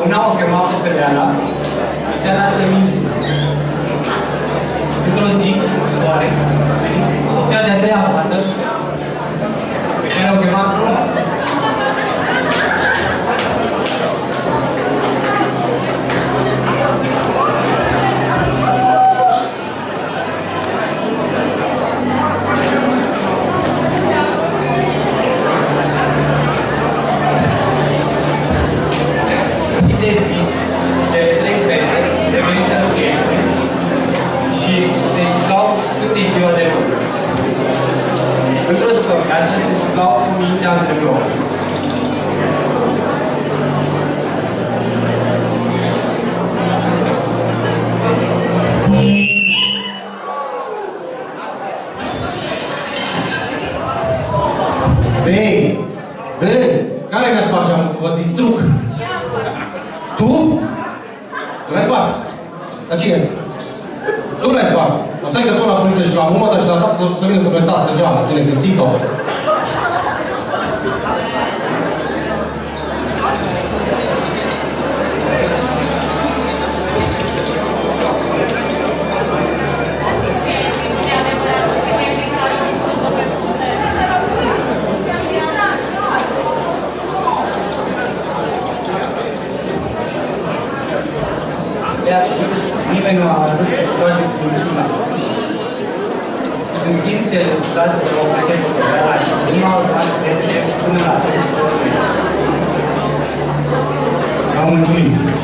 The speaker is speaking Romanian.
una o chemam pe Leana, cealaltă minge. Într-o zi, soare, și cea de-a treia fată, pe care o chemam Roma. Băi, care mi-a spart geamul? Vă distrug. Tu? Tu l-ai spart? Dar cine? Tu l-ai spart. O stai că spun la poliție și la mumă, dar și la tată să vină să plătească geamul. Tu ne simțit-o. Nimeni nu a adus să joace cu lumea. În schimb, cele date de o pachetă de garaj, nu au dat de până la 10. Vă mulțumim!